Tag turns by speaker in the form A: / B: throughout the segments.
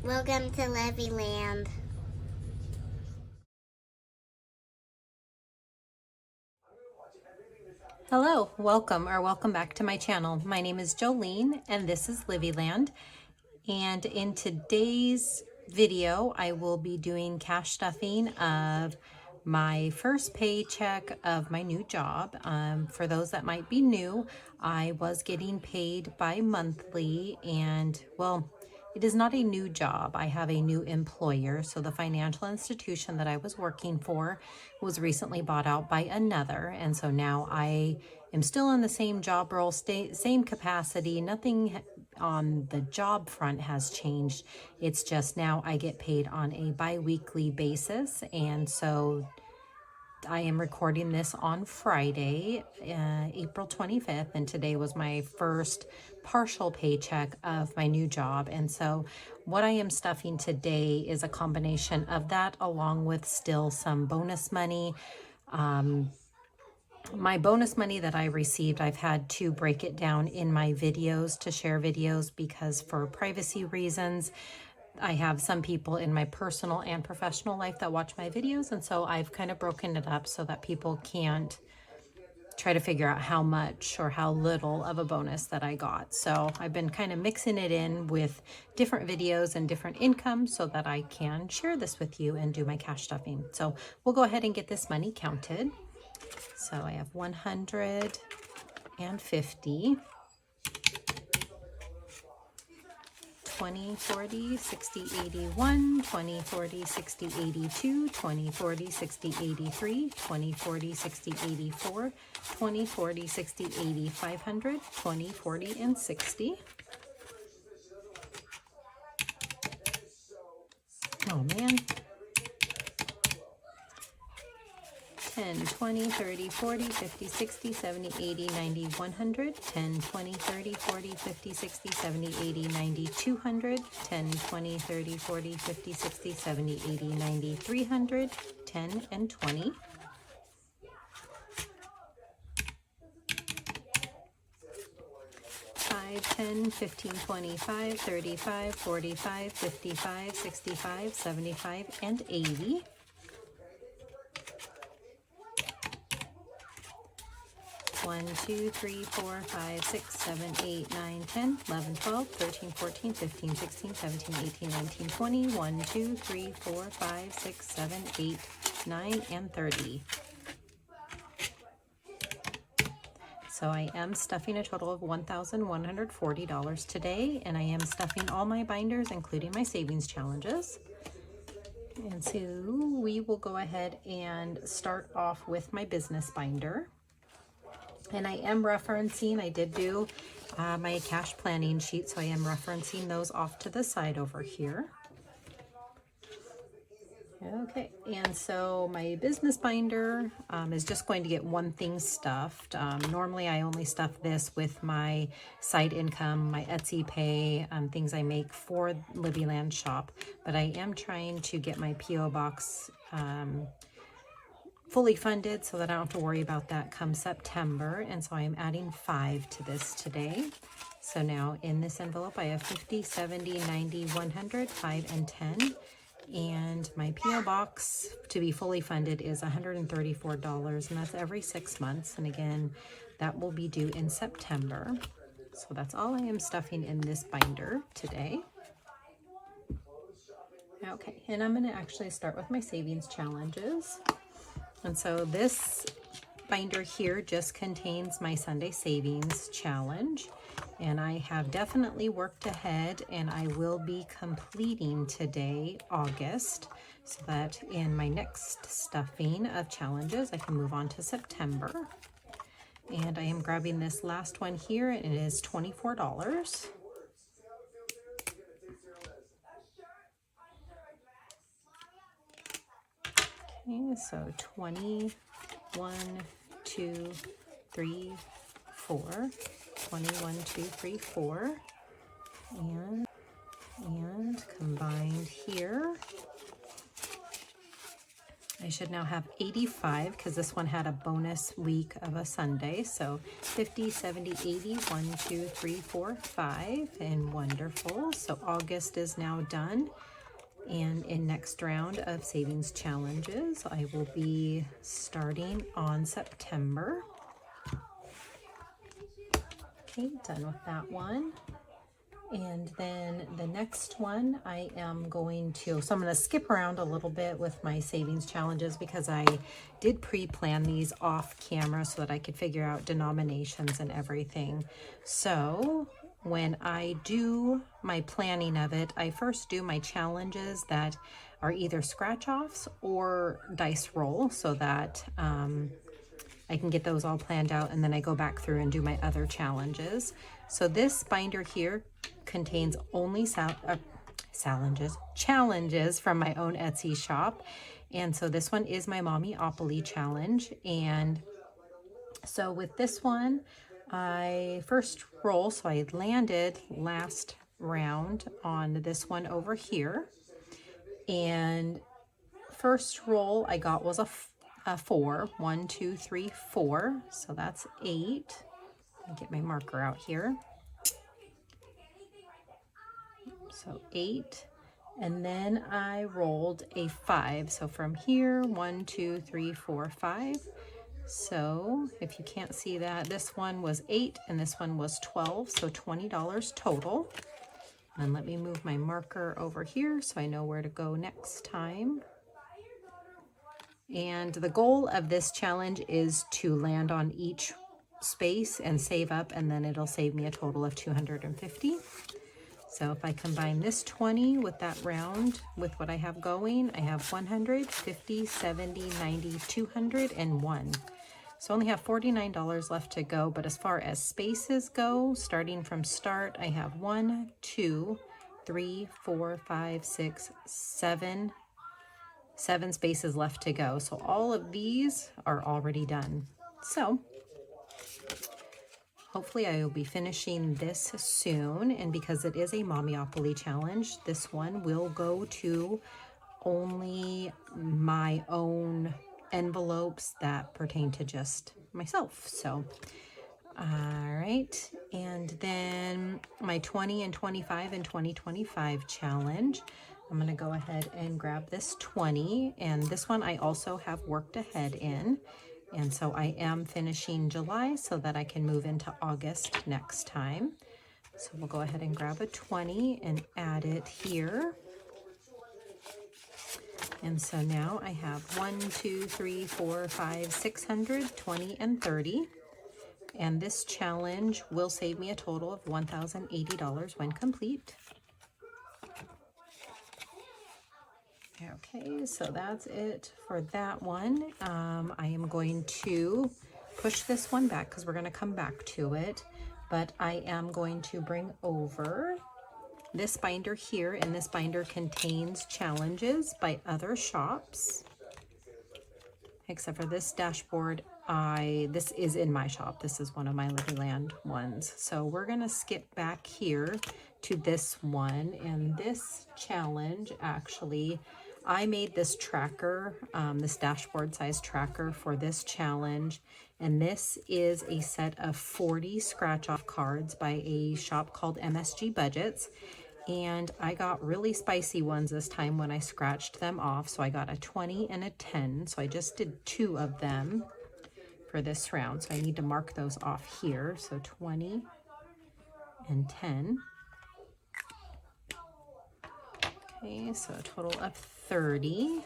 A: Welcome to LivvyLand.
B: Hello, welcome back to my channel. My name is Jolene and this is LivvyLand. And in today's video, I will be doing cash stuffing of my first paycheck of my new job. For those that might be new, I was getting paid bi-monthly, and well, it is not a new job. I have a new employer. So the financial institution that I was working for was recently bought out by another. And so now I am still in the same job role, same capacity. Nothing on the job front has changed. It's just now I get paid on a bi-weekly basis. And so I am recording this on Friday, April 25th, and today was my first partial paycheck of my new job. And so what I am stuffing today is a combination of that along with still some bonus money. My bonus money that I received, I've had to break it down in my videos to share videos because for privacy reasons, I have some people in my personal and professional life that watch my videos, and so I've kind of broken it up so that people can't try to figure out how much or how little of a bonus that I got. So I've been kind of mixing it in with different videos and different income so that I can share this with you and do my cash stuffing. So we'll go ahead and get this money counted. So I have 150, 20, 40, 60, 81, 20, 40, 60, 82, 20, 40, 60, 83, 20, 40, 60, 84, 20, 40, 60, 80, 500, 20, 40, and 60. Oh man. 10, 20, 30, 40, 50, 60, 70, 80, 90, 100, 10, 20, 30, 40, 50, 60, 70, 80, 90, 200, 10, 20, 30, 40, 50, 60, 70, 80, 90, 300, 10, and 20. 5, 10, 15, 25, 35, 45, 55, 65, 75, and 80. 1, 2, 3, 4, 5, 6, 7, 8, 9, 10, 11, 12, 13, 14, 15, 16, 17, 18, 19, 20, 1, 2, 3, 4, 5, 6, 7, 8, 9, and 30. So I am stuffing a total of $1,140 today, and I am stuffing all my binders, including my savings challenges. And so we will go ahead and start off with my business binder. And I am referencing, I did do my cash planning sheet, so I am referencing those off to the side over here. Okay, and so my business binder is just going to get one thing stuffed. Normally I only stuff this with my side income, my Etsy pay, things I make for LivvyLand shop, but I am trying to get my P.O. box fully funded so that I don't have to worry about that come September. And so I am adding 5 to this today. So now in this envelope, I have 50, 70, 90, 100, 5, and 10. And my P.O. box to be fully funded is $134, and that's every 6 months. And again, that will be due in September. So that's all I am stuffing in this binder today. Okay, and I'm going to actually start with my savings challenges. And so this binder here just contains my Sunday savings challenge, and I have definitely worked ahead, and I will be completing today, August, so that in my next stuffing of challenges I can move on to September. And I am grabbing this last one here, and it is $24. Okay, so 20, 1, 2, 3, 4, 21, 2, 3, 4, and combined here, I should now have 85 because this one had a bonus week of a Sunday. So 50, 70, 80, 1, 2, 3, 4, 5, and wonderful. So August is now done. And in next round of savings challenges, I will be starting on September. Okay, done with that one. And then the next one I am going to, so I'm going to skip around a little bit with my savings challenges because I did pre-plan these off camera so that I could figure out denominations and everything. So when I do my planning of it, I first do my challenges that are either scratch offs or dice roll so that I can get those all planned out, and then I go back through and do my other challenges. So this binder here contains only challenges from my own Etsy shop. And so this one is my Mommyopoly challenge. And so with this one, I first roll, so I landed last round on this one over here. And first roll I got was a 4. 1, 2, 3, 4. So that's 8. Let me get my marker out here. So 8. And then I rolled a 5. So from here, 1, 2, 3, 4, 5. So if you can't see that, this one was 8 and this one was 12. So $20 total. And let me move my marker over here so I know where to go next time. And the goal of this challenge is to land on each space and save up, and then it'll save me a total of $250. So if I combine this 20 with that round with what I have going, I have 100, 50, 70, 90, 200, and 1. So I only have $49 left to go, but as far as spaces go, starting from start, I have 1, 2, 3, 4, 5, 6, 7 spaces left to go. So all of these are already done. So hopefully I will be finishing this soon. And because it is a Mommyopoly challenge, this one will go to only my own envelopes that pertain to just myself. So, all right. And then my 20 and 25 and 2025 challenge. I'm going to go ahead and grab this 20, and this one I also have worked ahead in, and so I am finishing July so that I can move into August next time. So we'll go ahead and grab a 20 and add it here. And so now I have 1, 2, 3, 4, 5, 600, 20, and 30. And this challenge will save me a total of $1,080 when complete. Okay, so that's it for that one. I am going to push this one back because we're going to come back to it, but I am going to bring over this binder here, and this binder contains challenges by other shops. Except for this dashboard, this is in my shop. This is one of my LivvyLand ones. So we're going to skip back here to this one, and this challenge actually, I made this tracker, this dashboard size tracker for this challenge, and this is a set of 40 scratch off cards by a shop called MSG Budgets. And I got really spicy ones this time when I scratched them off. So I got a 20 and a 10. So I just did 2 of them for this round. So I need to mark those off here. So 20 and 10. Okay, so a total of 30.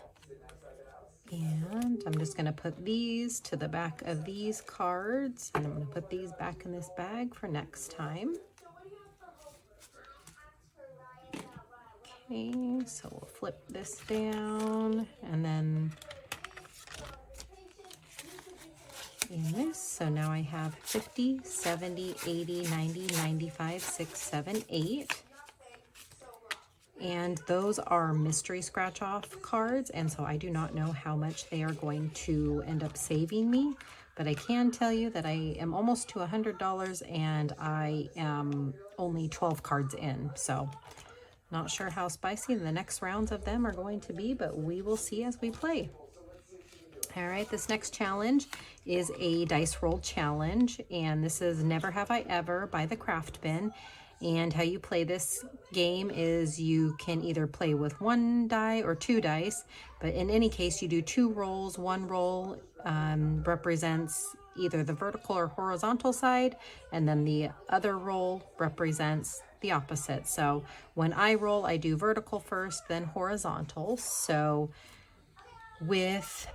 B: And I'm just going to put these to the back of these cards. And I'm going to put these back in this bag for next time. Okay, so we'll flip this down and then in this. So now I have 50, 70, 80, 90, 95, 6, 7, 8. And those are mystery scratch off cards. And so I do not know how much they are going to end up saving me. But I can tell you that I am almost to $100 and I am only 12 cards in. So not sure how spicy the next rounds of them are going to be, but we will see as we play. All right, this next challenge is a dice roll challenge, and this is Never Have I Ever by the Craft Bin. And how you play this game is you can either play with 1 die or 2 dice, but in any case you do 2 rolls. 1 roll represents either the vertical or horizontal side, and then the other roll represents the opposite. So when I roll, I do vertical first, then horizontal. So with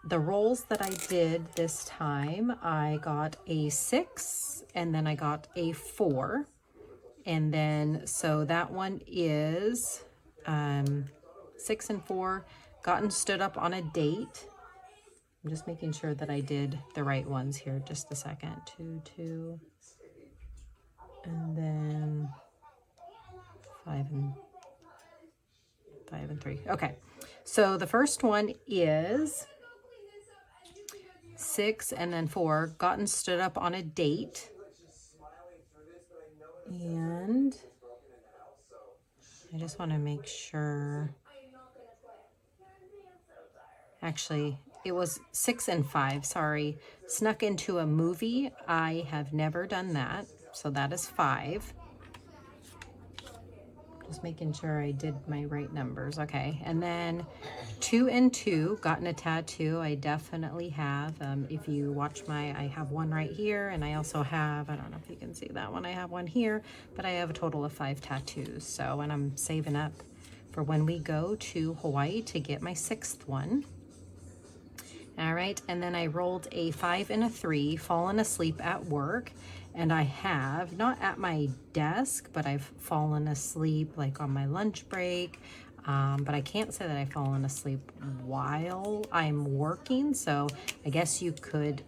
B: the rolls that I did this time, I got a 6 and then I got a 4. And then, so that one is 6 and 4, got and stood up on a date. I'm just making sure that I did the right ones here. Just a second. 2, 2, and then 5 and 3. Okay, so the first one is 6 and then 4, got and stood up on a date. And I just want to make sure. Actually, it was 6 and 5, sorry. Snuck into a movie. I have never done that, so that is 5. Just making sure I did my right numbers. Okay, and then 2 and 2, gotten a tattoo. I definitely have. If you watch I have one right here, and I also have, I don't know if you can see that one, I have one here, but I have a total of 5 tattoos. So, and I'm saving up for when we go to Hawaii to get my 6th one. All right, and then I rolled a 5 and a 3, fallen asleep at work. And I have, not at my desk, but I've fallen asleep like on my lunch break. But I can't say that I've fallen asleep while I'm working. So I guess you could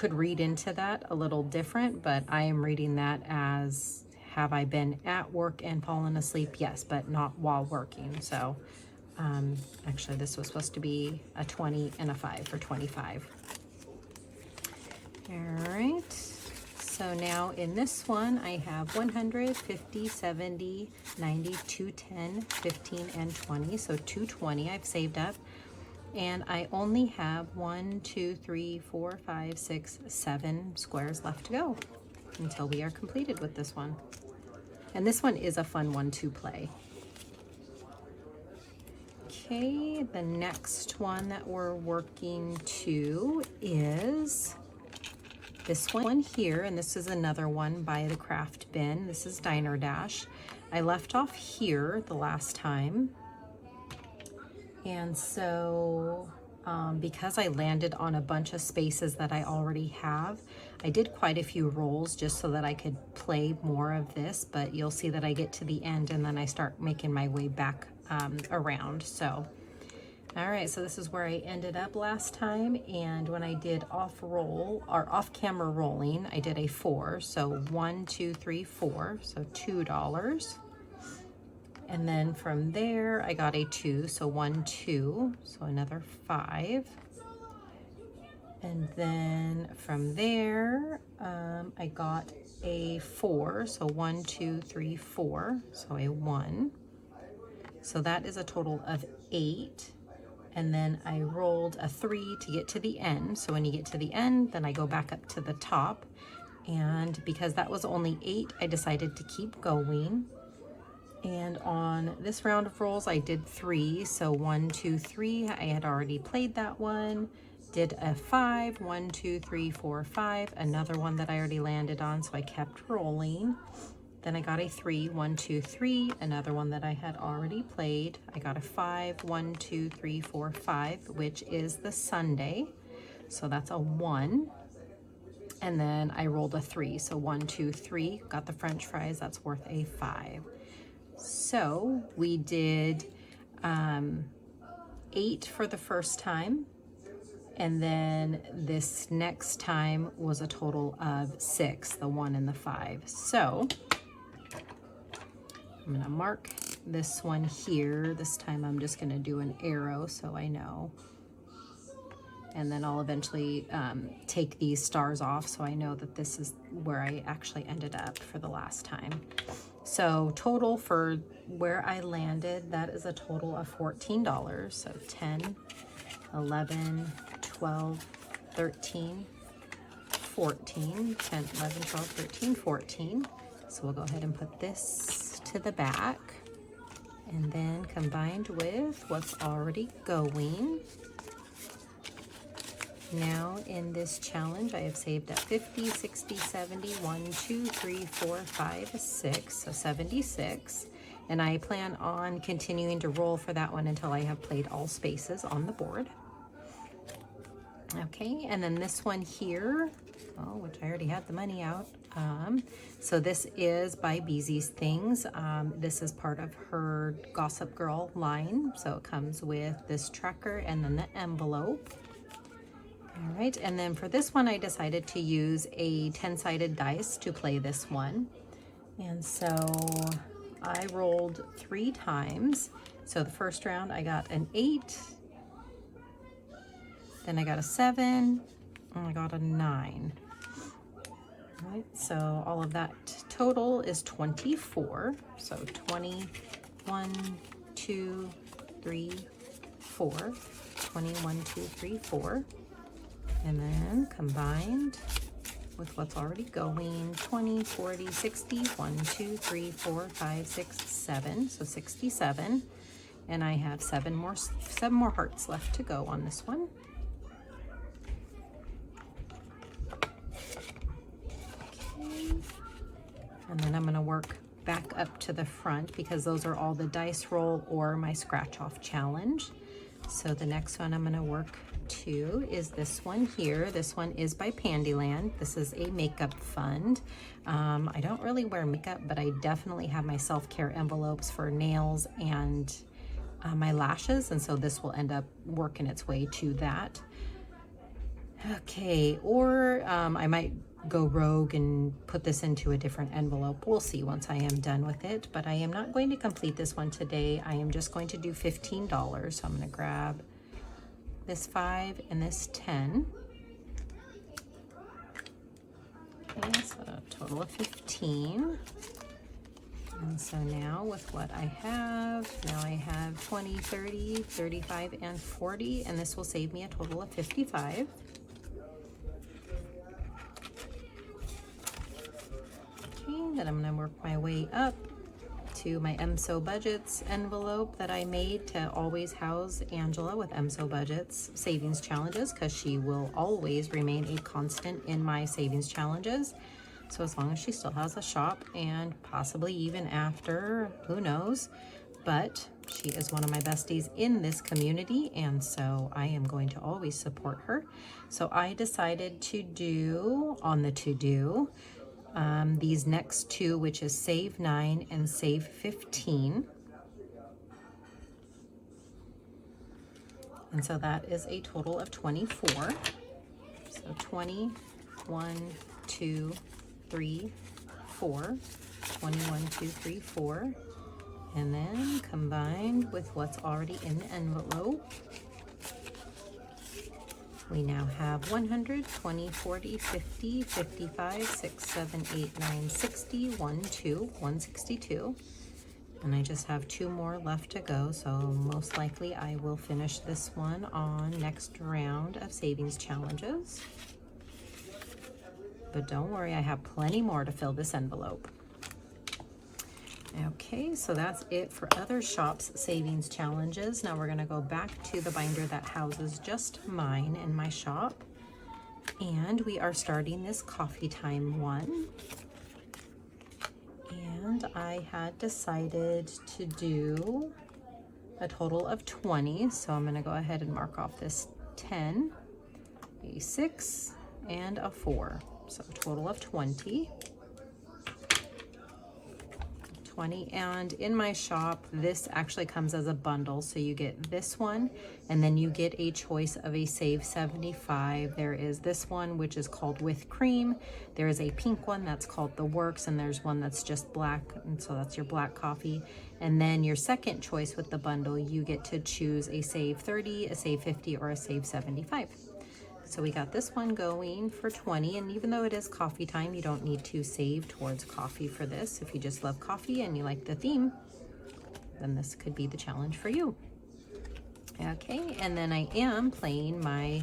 B: read into that a little different, but I am reading that as, have I been at work and fallen asleep? Yes, but not while working. So actually this was supposed to be a 20 and a 5 for 25. All right, so now in this one, I have 100, 50, 70, 90, 210, 15, and 20. So 220 I've saved up. And I only have 1, 2, 3, 4, 5, 6, 7 squares left to go until we are completed with this one. And this one is a fun one to play. Okay, the next one that we're working to is this one here, and this is another one by the Craft Bin. This is Diner Dash. I left off here the last time, and so because I landed on a bunch of spaces that I already have, I did quite a few rolls just so that I could play more of this, but you'll see that I get to the end and then I start making my way back around. So all right, so this is where I ended up last time, and when I did off camera rolling, I did a 4. So 1, 2, 3, 4, so $2. And then from there, I got a 2, so 1, 2, so another 5. And then from there, I got a 4, so 1, 2, 3, 4, so a 1. So that is a total of 8. And then I rolled a 3 to get to the end. So when you get to the end, then I go back up to the top. And because that was only 8, I decided to keep going. And on this round of rolls, I did 3. So 1, 2, 3, I had already played that one. Did a 5, 1, 2, 3, 4, 5, another one that I already landed on, so I kept rolling. Then I got a 3, 1, 2, 3, another one that I had already played. I got a 5, 1, 2, 3, 4, 5, which is the Sunday. So that's a 1. And then I rolled a 3. So 1, 2, 3, got the French fries. That's worth a 5. So we did 8 for the first time. And then this next time was a total of 6, the 1 and the 5. So I'm gonna mark this one here. This time I'm just gonna do an arrow so I know. And then I'll eventually take these stars off so I know that this is where I actually ended up for the last time. So total for where I landed, that is a total of $14. So 10, 11, 12, 13, 14, 10, 11, 12, 13, 14. So we'll go ahead and put this to the back. And then combined with what's already going. Now in this challenge, I have saved at 50, 60, 70, 1, 2, 3, 4, 5, 6, so 76. And I plan on continuing to roll for that one until I have played all spaces on the board. Okay, and then this one here, oh, which I already had the money out. So this is by Beezy's Things. This is part of her Gossip Girl line. So it comes with this tracker and then the envelope. All right, and then for this one, I decided to use a 10-sided dice to play this one. And so I rolled 3 times. So the first round, I got an 8, then I got a 7, and I got a 9. All right, so all of that total is 24. So 20, 1, 2, 3, 4, 21, 2, 3, 4. And then combined with what's already going, 20, 40, 60, 1, 2, 3, 4, 5, 6, 7, so 67. And I have 7 more hearts left to go on this one. Okay. And then I'm gonna work back up to the front because those are all the dice roll or my scratch off challenge. So the next one I'm gonna work to is this one here. This one is by LivvyLand. This is a makeup fund. I don't really wear makeup, but I definitely have my self-care envelopes for nails and my lashes, and so this will end up working its way to that. Okay, or I might go rogue and put this into a different envelope. We'll see once I am done with it, but I am not going to complete this one today. I am just going to do $15. So I'm going to grab this 5 and this 10. Okay, so a total of 15. And so now with what I have, now I have 20, 30, 35, and 40, and this will save me a total of 55. Okay, then I'm going to work my way up to my MSO Budgets envelope that I made to always house Angela with MSO Budgets savings challenges, because she will always remain a constant in my savings challenges. So as long as she still has a shop, and possibly even after, who knows, but she is one of my besties in this community, and so I am going to always support her. So I decided to do on the to-do these next two, which is save 9 and save 15. And so that is a total of 24. So 20, 1, 2, 3, 4, 21, 2, 3, 4. And then combined with what's already in the envelope, we now have 100, 20, 40, 50, 55, 6, 7, 8, 9, 60, 1, 2, 162. And I just have 2 more left to go, so most likely I will finish this one on next round of savings challenges. But don't worry, I have plenty more to fill this envelope. Okay, so that's it for other shops' savings challenges. Now we're going to go back to the binder that houses just mine in my shop. And we are starting this coffee time one. And I had decided to do a total of 20. So I'm going to go ahead and mark off this 10, a 6, and a 4. So a total of 20. 20. And in my shop, this actually comes as a bundle. So you get this one, and then you get a choice of a save 75. There is this one, which is called with cream. There is a pink one that's called the works, and there's one that's just black, and so that's your black coffee. And then your second choice with the bundle, you get to choose a save 30, a save 50, or a save 75. So we got this one going for 20, and even though it is coffee time, you don't need to save towards coffee for this. If you just love coffee and you like the theme, then this could be the challenge for you. Okay, and then I am playing my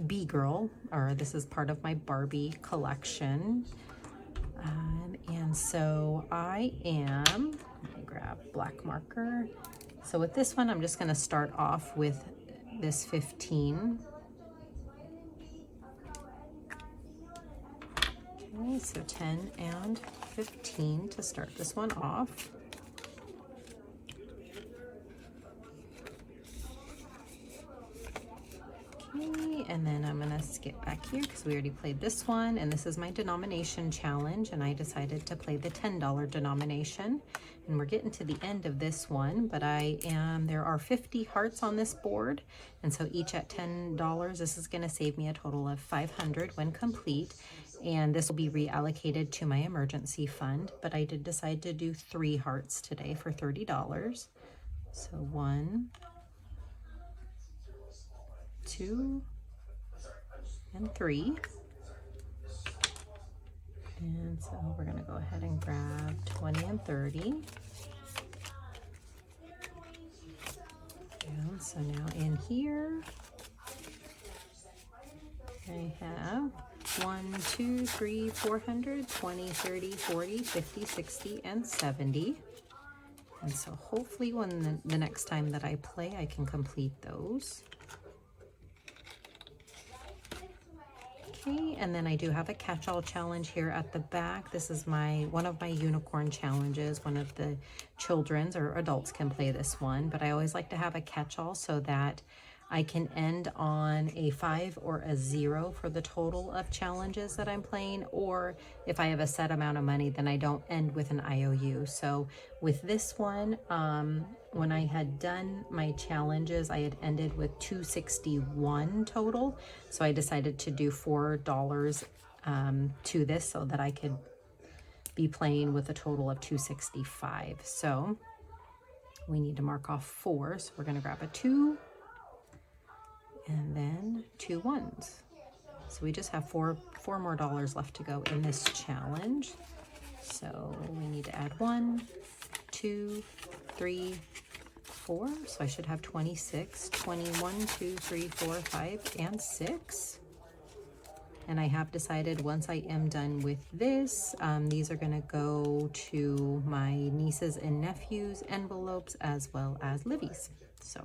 B: B-Girl, or this is part of my Barbie collection. And so I am, let me grab black marker. So with this one, I'm just gonna start off with this 15. Okay, so 10 and 15 to start this one off. Okay, and then I'm gonna skip back here because we already played this one, and this is my denomination challenge, and I decided to play the $10 denomination. And we're getting to the end of this one, but there are 50 hearts on this board, and so each at $10, this is gonna save me a total of 500 when complete, and this will be reallocated to my emergency fund, but I did decide to do 3 hearts today for $30. So 1, 2, and 3. And so we're gonna go ahead and grab 20 and 30. And so now in here, I have 1, 2, 3, 400, 20, 30, 40, 50, 60, and 70. And so hopefully when the next time that I play, I can complete those. Okay, and then I do have a catch-all challenge here at the back. This is one of my unicorn challenges. One of the children's or adults can play this one, but I always like to have a catch-all so that I can end on a 5 or a 0 for the total of challenges that I'm playing, or if I have a set amount of money, then I don't end with an IOU. So with this one, when I had done my challenges, I had ended with $261 total. So I decided to do $4 to this so that I could be playing with a total of $265. So we need to mark off 4. So we're going to grab a 2. And then 2 1s. So we just have four more dollars left to go in this challenge. So we need to add 1, 2, 3, 4. So I should have 26, 21, 2, 3, 4, 5, and 6. And I have decided once I am done with this, these are gonna go to my nieces and nephews' envelopes as well as Livy's. So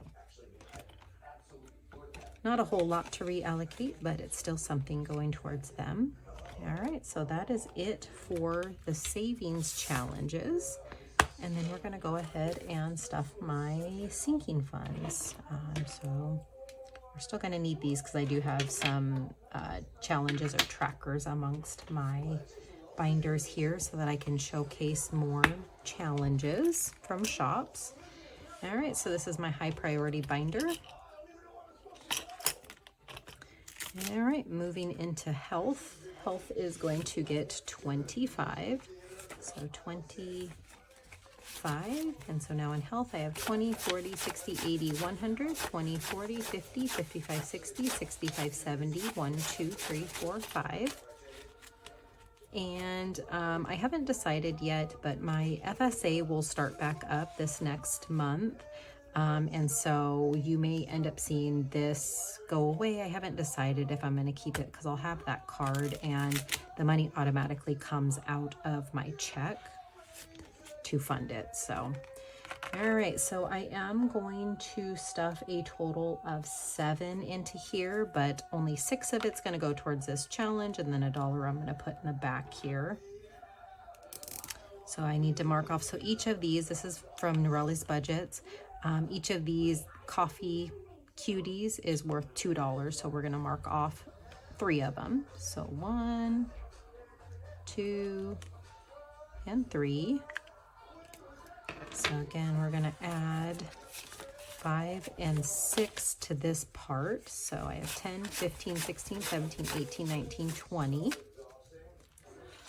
B: not a whole lot to reallocate, but it's still something going towards them. All right, so that is it for the savings challenges. And then we're gonna go ahead and stuff my sinking funds. So we're still gonna need these because I do have some challenges or trackers amongst my binders here so that I can showcase more challenges from shops. All right, so this is my high priority binder. All right, moving into health. Health is going to get 25. So 25. And so now in health, I have 20, 40, 60, 80, 100, 20, 40, 50, 55, 60, 65, 70, 1, 2, 3, 4, 5. And I haven't decided yet, but my FSA will start back up this next month. And so you may end up seeing this go away. I haven't decided if I'm going to keep it because I'll have that card and the money automatically comes out of my check to fund it. So, all right, so I am going to stuff a total of 7 into here, but only 6 of it's going to go towards this challenge, and then $1 I'm going to put in the back here. So I need to mark off. So each of these, this is from Norelli's Budgets. Each of these coffee cuties is worth $2. So we're going to mark off 3 of them. So 1, 2, and 3. So again, we're going to add 5 and 6 to this part. So I have 10, 15, 16, 17, 18, 19, 20.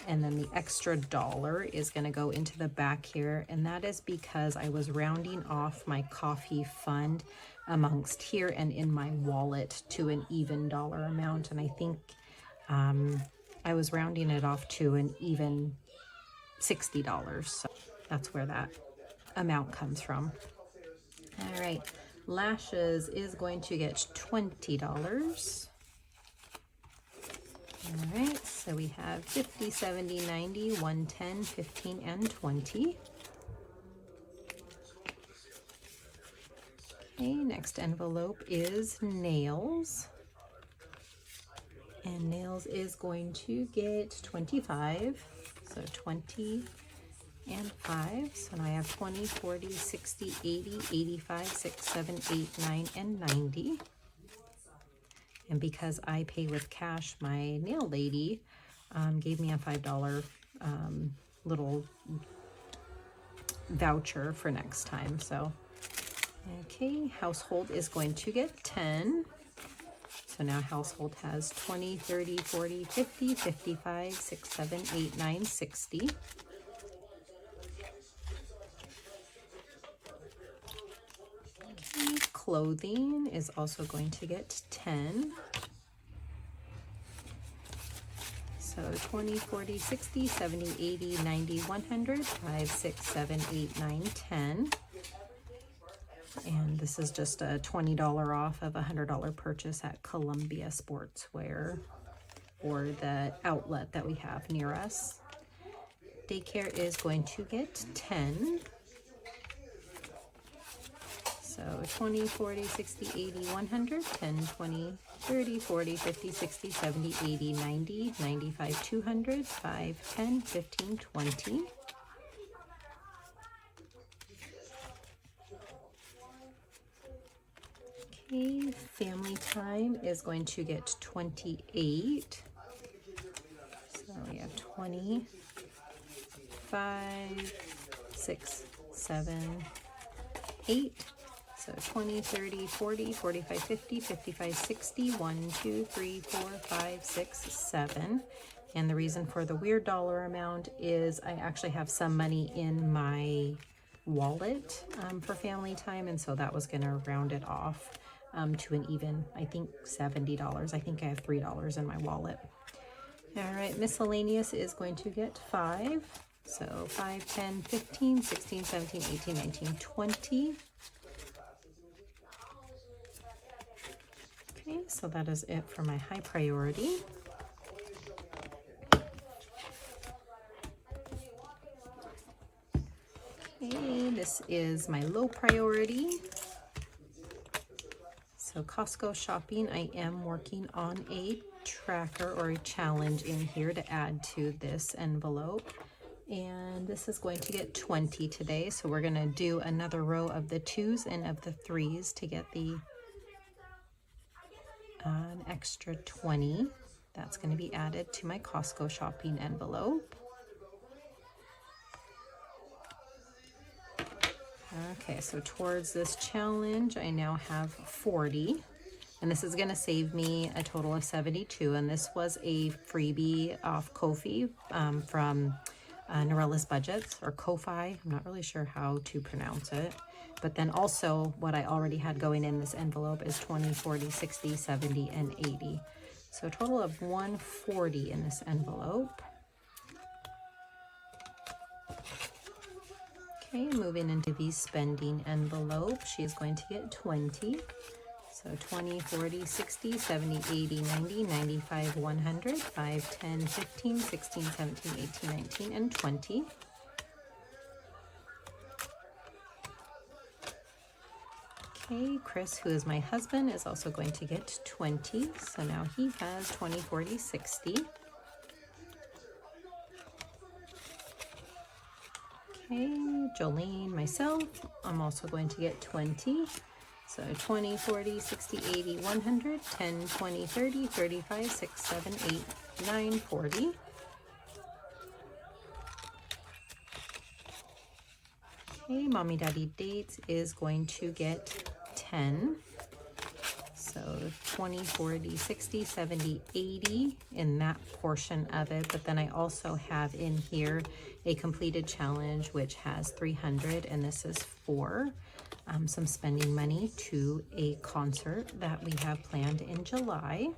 B: And then the extra $1 is going to go into the back here, and that is because I was rounding off my coffee fund amongst here and in my wallet to an even dollar amount, and I think I was rounding it off to an even $60. So that's where that amount comes from. All right, lashes is going to get $20. All right, so we have 50, 70, 90, 110, 15, and 20. Okay, next envelope is nails. And nails is going to get 25. So 20 and 5. So now I have 20, 40, 60, 80, 85, 6, 7, 8, 9, and 90. And because I pay with cash, my nail lady gave me a $5 little voucher for next time. So, okay, household is going to get 10. So now household has 20, 30, 40, 50, 55, 6, 7, 8, 9, 60. Okay, clothing is also going to get 10. So 20, 40, 60, 70, 80, 90, 100, 5, 6, 7, 8, 9, 10. And this is just a $20 off of a $100 purchase at Columbia Sportswear, or the outlet that we have near us. Daycare is going to get 10. So 20, 40, 60, 80, 100, 10, 20, 30, 40, 50, 60, 70, 80, 90, 95, 200, 5, 10, 15, 20. Okay, family time is going to get 28. So we have 20, 5, 6, 7, 8. So 20, 30, 40, 45, 50, 55, 60, 1, 2, 3, 4, 5, 6, 7. And the reason for the weird dollar amount is I actually have some money in my wallet for family time, and so that was going to round it off to an even, I think, $70. I think I have $3 in my wallet. All right, miscellaneous is going to get 5. So 5, 10, 15, 16, 17, 18, 19, 20. Okay, so that is it for my high priority. Okay, this is my low priority. So Costco shopping, I am working on a tracker or a challenge in here to add to this envelope. And this is going to get 20 today. So we're gonna do another row of the 2s and of the 3s to get the an extra 20. That's going to be added to my Costco shopping envelope. Okay, so towards this challenge, I now have 40. And this is going to save me a total of 72. And this was a freebie off Ko-fi from Norella's Budgets, or Ko-fi. I'm not really sure how to pronounce it. But then also what I already had going in this envelope is 20, 40, 60, 70, and 80. So a total of 140 in this envelope. Okay, moving into the spending envelope, she is going to get 20. So 20, 40, 60, 70, 80, 90, 95, 100, 5, 10, 15, 16, 17, 18, 19, and 20. Okay, Chris, who is my husband, is also going to get 20. So now he has 20, 40, 60. Okay, Jolene, myself, I'm also going to get 20. So 20, 40, 60, 80, 100, 10, 20, 30, 35, 6, 7, 8, 9, 40. Okay, Mommy Daddy Dates is going to get 10. So 20, 40, 60, 70, 80 in that portion of it. But then I also have in here a completed challenge, which has 300, and this is for some spending money to a concert that we have planned in July.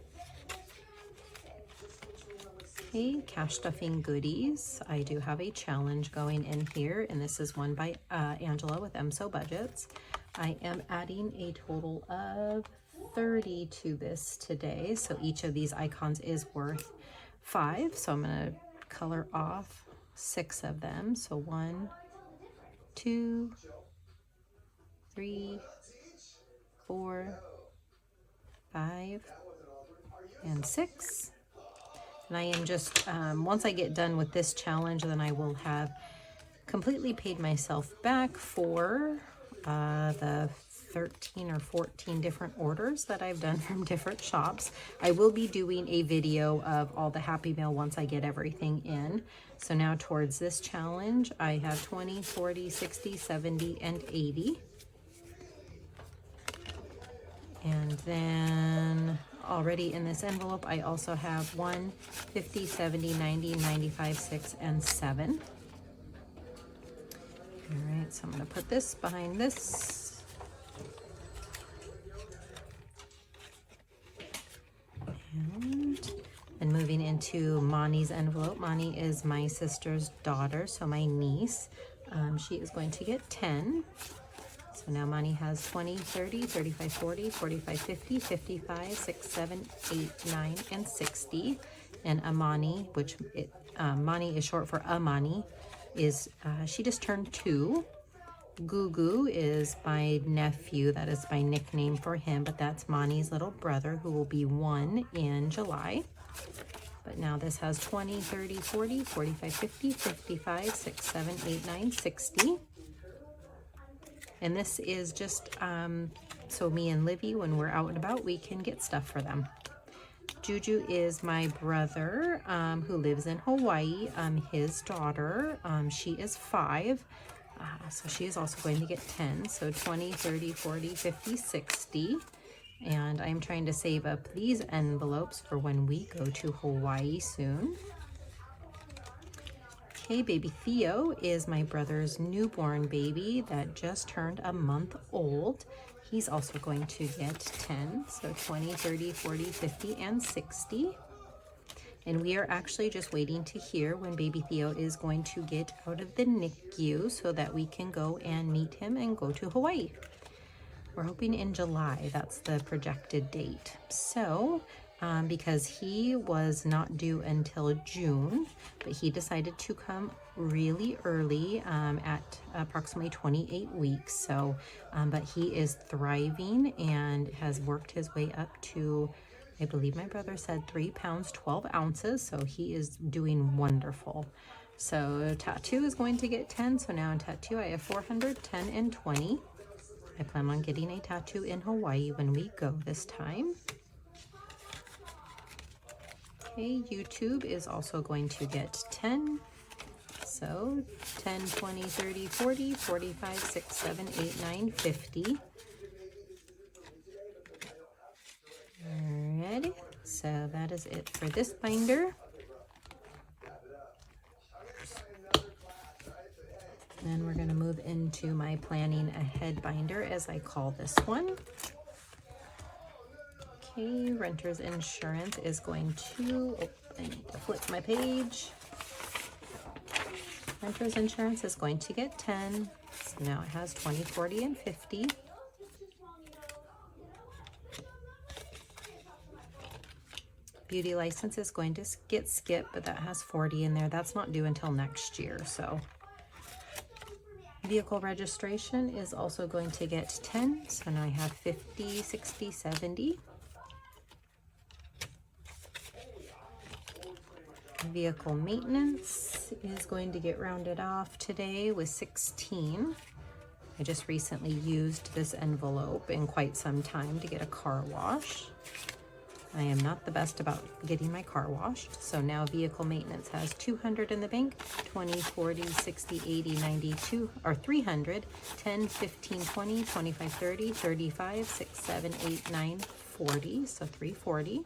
B: Okay, cash stuffing goodies. I do have a challenge going in here, and this is one by Angela with MSO Budgets. I am adding a total of 30 to this today, so each of these icons is worth 5. So I'm going to color off 6 of them. So 1, 2, 3, 4, 5, and 6. And I am just, once I get done with this challenge, then I will have completely paid myself back for the 13 or 14 different orders that I've done from different shops. I will be doing a video of all the Happy Mail once I get everything in. So now towards this challenge, I have 20, 40, 60, 70, and 80. And then already in this envelope, I also have 1, 50, 70, 90, 95, 6, and 7. All right, so I'm going to put this behind this. And moving into Mani's envelope. Mani is my sister's daughter, so my niece. She is going to get 10. So now Mani has 20, 30, 35, 40, 45, 50, 55, 6, 7, 8, 9, and 60. And Amani, which Mani is short for Amani, is she just turned 2. Gugu is my nephew. That is my nickname for him, but that's Mani's little brother who will be 1 in July. But now this has 20, 30, 40, 45, 50, 55, 6, 7, 8, 9, 60. And this is just so me and Livy, when we're out and about, we can get stuff for them. Juju is my brother who lives in Hawaii. His daughter, she is 5. So she is also going to get 10. So 20, 30, 40, 50, 60. And I'm trying to save up these envelopes for when we go to Hawaii soon. Okay, baby Theo is my brother's newborn baby that just turned a month old. He's also going to get 10, so 20, 30, 40, 50, and 60. And we are actually just waiting to hear when baby Theo is going to get out of the NICU so that we can go and meet him and go to Hawaii. We're hoping in July, that's the projected date. So, because he was not due until June, but he decided to come really early at approximately 28 weeks. So, but he is thriving and has worked his way up to, I believe my brother said 3 pounds, 12 ounces. So he is doing wonderful. So Tattoo is going to get 10. So now in Tattoo, I have 400, 10, and 20. I plan on getting a tattoo in Hawaii when we go this time. Okay, YouTube is also going to get 10. So 10, 20, 30, 40, 45, 6, 7, 8, 9, 50. Alrighty, so that is it for this binder. Then we're going to move into my planning ahead binder, as I call this one. Okay, renter's insurance is going to, I need to flip my page. Renter's insurance is going to get 10. So now it has 20, 40, and 50. Beauty license is going to get skipped, but that has 40 in there. That's not due until next year, so. Vehicle registration is also going to get 10. So now I have 50, 60, 70. Vehicle maintenance is going to get rounded off today with 16. I just recently used this envelope in quite some time to get a car wash. I am not the best about getting my car washed. So now vehicle maintenance has 200 in the bank, 20, 40, 60, 80, 92, or 300, 10, 15, 20, 25, 30, 35, 6, 7, 8, 9, 40. So 340.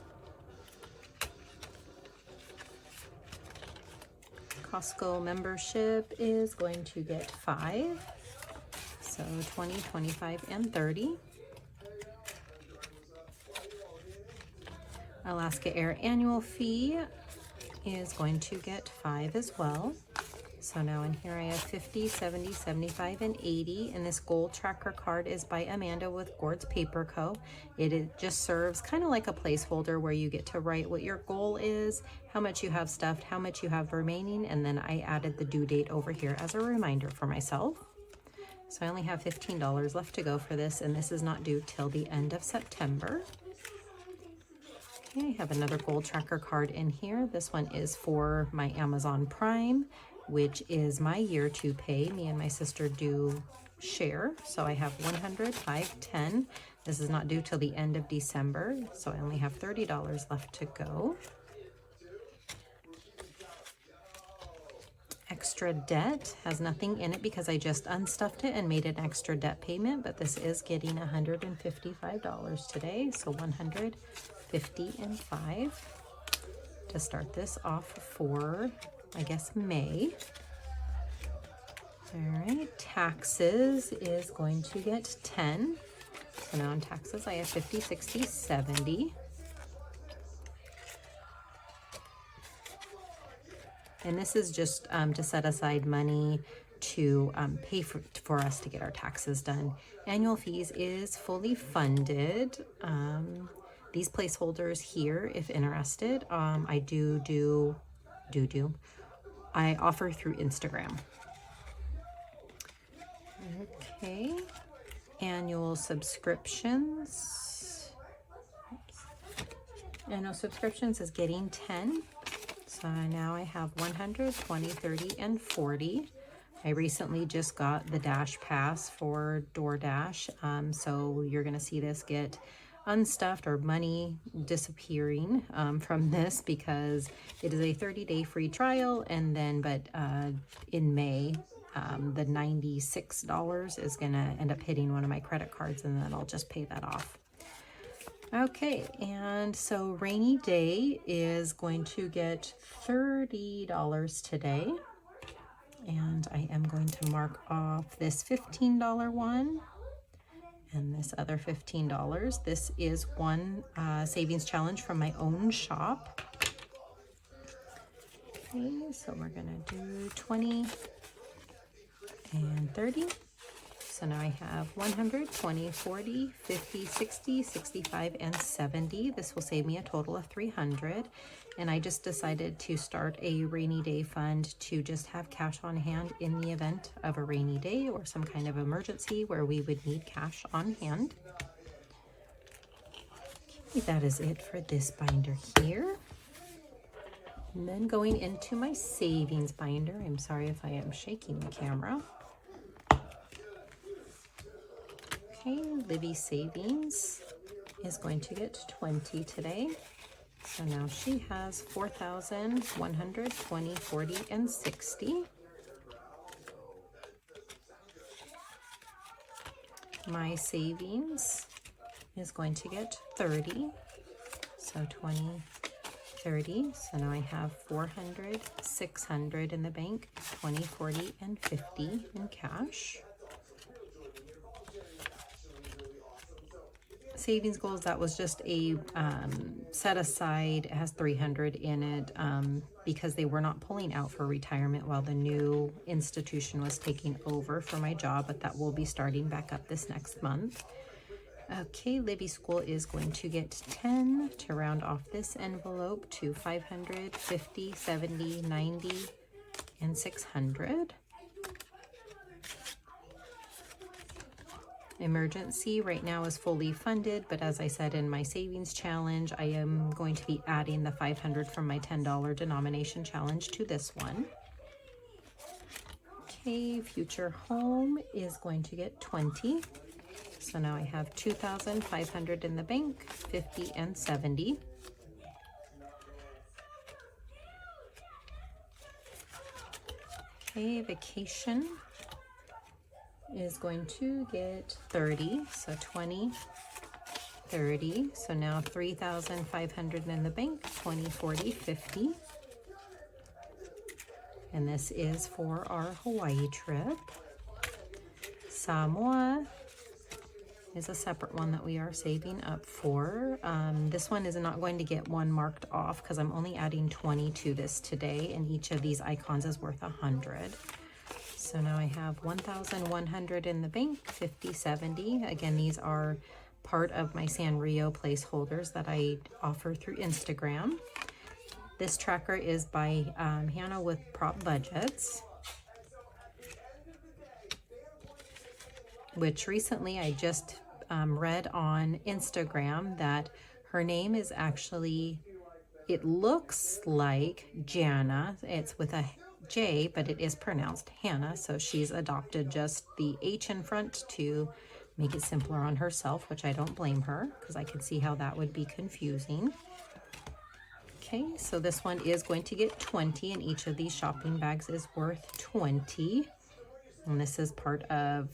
B: Costco membership is going to get 5. So 20, 25, and 30. Alaska Air annual fee is going to get 5 as well. So now in here I have 50, 70, 75, and 80. And this goal tracker card is by Amanda with Gord's Paper Co. It just serves kind of like a placeholder where you get to write what your goal is, how much you have stuffed, how much you have remaining, and then I added the due date over here as a reminder for myself. So I only have $15 left to go for this, and this is not due till the end of September. Okay, I have another goal tracker card in here. This one is for my Amazon Prime, which is my year to pay. Me and my sister do share. So I have 100, 5, 10. This is not due till the end of December. So I only have $30 left to go. Extra debt has nothing in it because I just unstuffed it and made an extra debt payment, but this is getting $155 today. So 155 to start this off for, I guess, May. All right, taxes is going to get 10. So now in taxes, I have 50, 60, 70. And this is just to set aside money to pay for us to get our taxes done. Annual fees is fully funded. These placeholders here, if interested, I I offer through Instagram. Okay, annual subscriptions. Annual subscriptions is getting 10. So now I have 100, 20, 30, and 40. I recently just got the Dash Pass for DoorDash. So you're gonna see this get unstuffed or money disappearing from this because it is a 30-day free trial, and then in May the $96 is gonna end up hitting one of my credit cards, and then I'll just pay that off. Okay, and so rainy day is going to get $30 today, and I am going to mark off this $15 one and this other $15. This is one savings challenge from my own shop. Okay, so we're gonna do 20 and 30. So now I have 100, 20, 40, 50, 60, 65, and 70. This will save me a total of 300. And I just decided to start a rainy day fund to just have cash on hand in the event of a rainy day or some kind of emergency where we would need cash on hand. Okay, that is it for this binder here. And then going into my savings binder, I'm sorry if I am shaking the camera. Okay, Livy Savings is going to get 20 today. So now she has 4,100, 20, 40, and 60. My savings is going to get 30. So 20, 30. So now I have 400, 600 in the bank, 20, 40, and 50 in cash. Savings goals, that was just a set aside. It has 300 in it because they were not pulling out for retirement while the new institution was taking over for my job, but that will be starting back up this next month. Okay, Livy School is going to get 10 to round off this envelope to 500, 50, 70, 90, and 600. Emergency right now is fully funded, but as I said in my savings challenge, I am going to be adding the 500 from my $10 denomination challenge to this one. Okay, future home is going to get 20. So now I have 2,500 in the bank, 50 and 70. Okay, vacation is going to get 30, so 20, 30. So now 3,500 in the bank, 20, 40, 50. And this is for our Hawaii trip. Samoa is a separate one that we are saving up for. This one is not going to get one marked off because I'm only adding 20 to this today, and each of these icons is worth 100. So now I have 1,100 in the bank, 50, 70. Again, these are part of my Sanrio placeholders that I offer through Instagram. This tracker is by Hannah with Prop Budgets, which recently I just read on Instagram that her name is actually, it looks like Jana. It's with a J, but it is pronounced Hannah. So she's adopted just the H in front to make it simpler on herself, which I don't blame her because I can see how that would be confusing. Okay, so this one is going to get 20, and each of these shopping bags is worth 20. And this is part of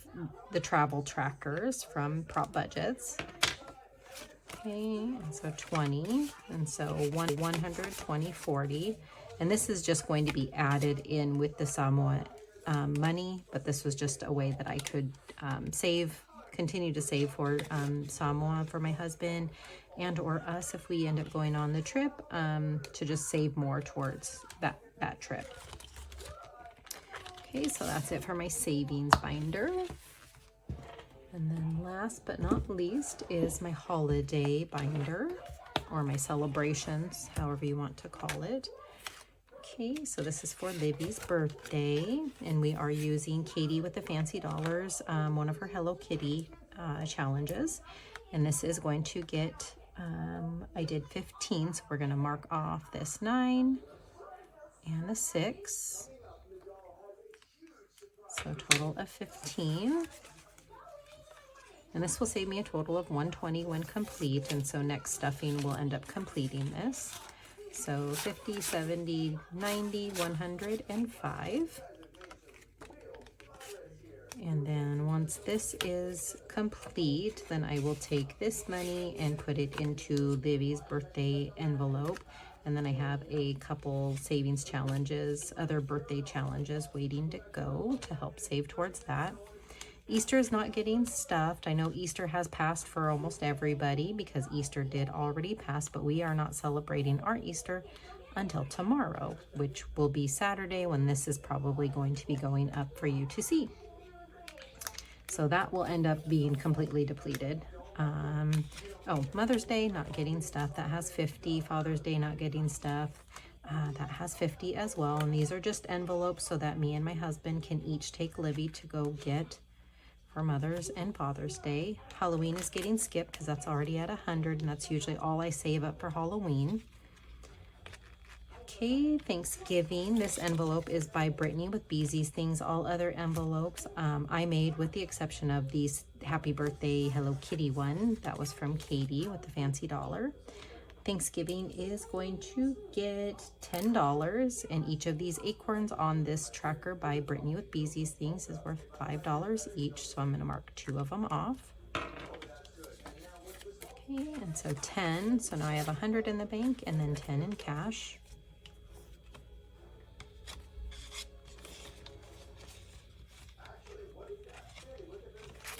B: the travel trackers from Prop Budgets. Okay, and so 20, and so 100, 20, 40. And this is just going to be added in with the Samoa money, but this was just a way that I could continue to save for Samoa for my husband and or us if we end up going on the trip, to just save more towards that trip. Okay, so that's it for my savings binder. And then last but not least is my holiday binder, or my celebrations, however you want to call it. Okay, so this is for Livy's birthday, and we are using Katie with the Fancy Dollars, one of her Hello Kitty challenges. And this is going to get, I did 15, so we're going to mark off this 9 and the 6. So total of 15. And this will save me a total of 120 when complete. And so next stuffing will end up completing this. So 50, 70, 90, 105. And then once this is complete, then I will take this money and put it into Livy's birthday envelope. And then I have a couple savings challenges, other birthday challenges waiting to go to help save towards that. Easter is not getting stuffed. I know Easter has passed for almost everybody because Easter did already pass, but we are not celebrating our Easter until tomorrow, which will be Saturday when this is probably going to be going up for you to see. So that will end up being completely depleted. Oh, Mother's Day, not getting stuff. That has 50. Father's Day, not getting stuff. That has 50 as well. And these are just envelopes so that me and my husband can each take Livy to go get for Mother's and Father's Day. Halloween is getting skipped because that's already at 100, and that's usually all I save up for Halloween. Okay, Thanksgiving. This envelope is by Brittany with Beezy's Things. All other envelopes I made with the exception of these Happy Birthday Hello Kitty one. That was from Katie with the Fancy Dollar. Thanksgiving is going to get $10, and each of these acorns on this tracker by Brittany with Beezy's Things is worth $5 each, so I'm going to mark 2 of them off. Okay, and so 10, so now I have 100 in the bank and then 10 in cash.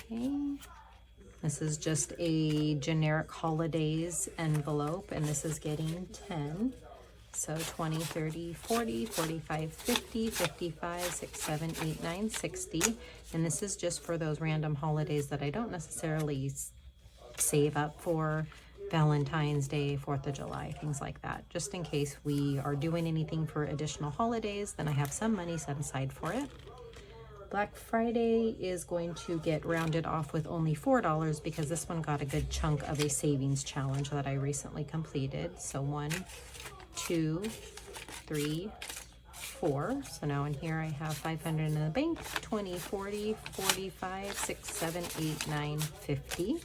B: Okay, this is just a generic holidays envelope, and this is getting 10. So 20, 30, 40, 45, 50, 55, 6, 7, 8, 9, 60. And this is just for those random holidays that I don't necessarily save up for. Valentine's Day, 4th of July, things like that. Just in case we are doing anything for additional holidays, then I have some money set aside for it. Black Friday is going to get rounded off with only $4 because this one got a good chunk of a savings challenge that I recently completed. So 1, 2, 3, 4. So now in here I have 500 in the bank, 20, 40, 45, 6, 7, 8, 9, 50.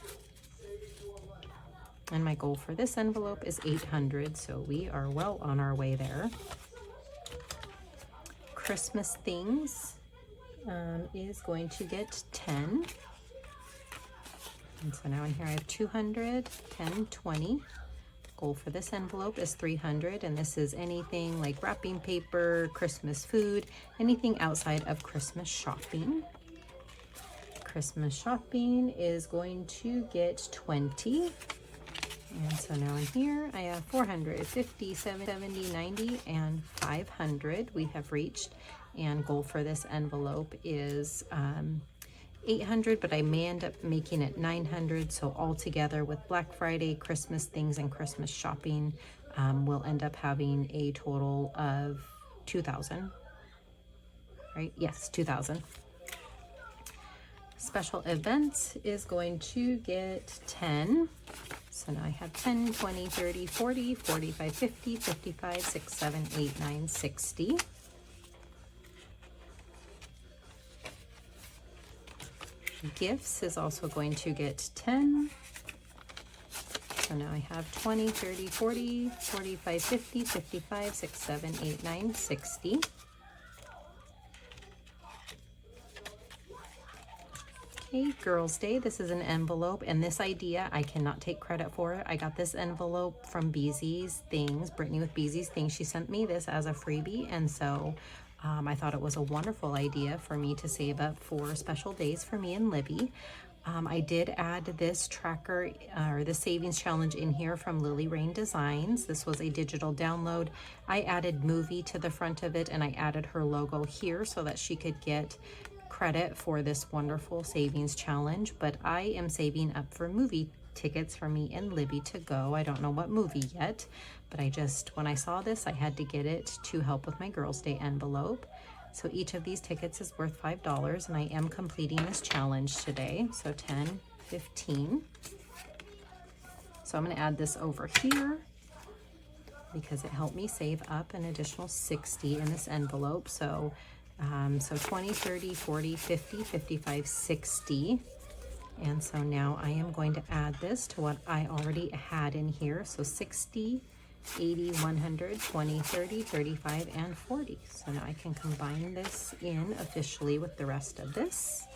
B: And my goal for this envelope is 800, so we are well on our way there. Christmas things is going to get 10. And so now in here I have 200, 10, 20. Goal for this envelope is 300, and this is anything like wrapping paper, Christmas food, anything outside of Christmas shopping. Christmas shopping is going to get 20. And so now in here, I have 400, 50, 70, 90, and 500 we have reached. And goal for this envelope is 800, but I may end up making it 900. So altogether with Black Friday, Christmas things, and Christmas shopping, we'll end up having a total of 2,000, right? Yes, 2,000. Special events is going to get 10. So now I have 10, 20, 30, 40, 45, 50, 55, 6, 7, 8, 9, 60. Gifts is also going to get 10. So now I have 20, 30, 40, 45, 50, 55, 6, 7, 8, 9, 60. Okay, Girls' Day, this is an envelope, and this idea I cannot take credit for it. I got this envelope from Beezy's Things, Brittany with Beezy's Things. She sent me this as a freebie, and so I thought it was a wonderful idea for me to save up for special days for me and Livy. I did add this tracker or the savings challenge in here from Lily Rain Designs. This was a digital download. I added movie to the front of it, and I added her logo here so that she could get credit for this wonderful savings challenge. But I am saving up for movie tickets for me and Livy to go. I don't know what movie yet, but when I saw this, I had to get it to help with my Girls' Day envelope. So each of these tickets is worth $5, and I am completing this challenge today. So 10, 15. So I'm going to add this over here because it helped me save up an additional 60 in this envelope. So 20, 30, 40, 50, 55, 60. And so now I am going to add this to what I already had in here. So 60, 80, 100, 20, 30, 35, and 40. So now I can combine this in officially with the rest of this.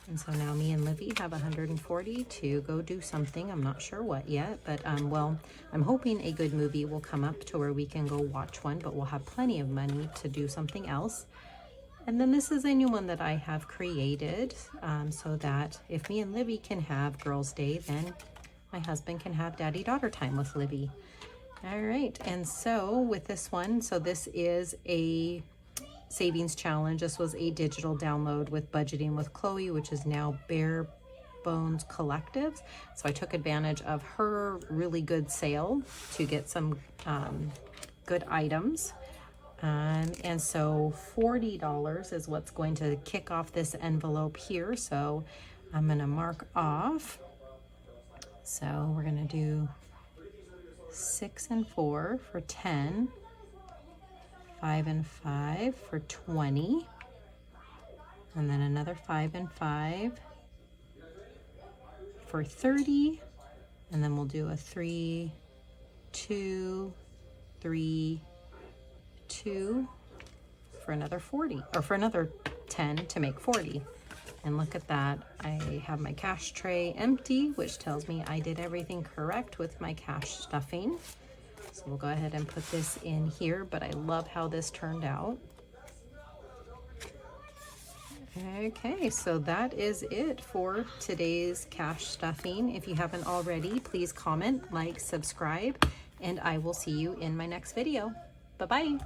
B: And so now me and Livy have 140 to go do something. I'm not sure what yet, but well, I'm hoping a good movie will come up to where we can go watch one, but we'll have plenty of money to do something else. And then this is a new one that I have created so that if me and Livy can have Girls' Day, then my husband can have daddy-daughter time with Livy. All right, and so with this one, so this is a savings challenge. This was a digital download with Budgeting with Chloe, which is now Bare Bones Collectives. So I took advantage of her really good sale to get some good items. And so $40 is what's going to kick off this envelope here. So I'm going to mark off. So we're going to do 6 and 4 for 10. 5 and 5 for 20, and then another 5 and 5 for 30, and then we'll do a 3, 2, 3, 2 for another 40, or for another 10 to make 40. And look at that, I have my cash tray empty, which tells me I did everything correct with my cash stuffing. So we'll go ahead and put this in here, but I love how this turned out. Okay, so that is it for today's cash stuffing. If you haven't already, please comment, like, subscribe, and I will see you in my next video. Bye-bye.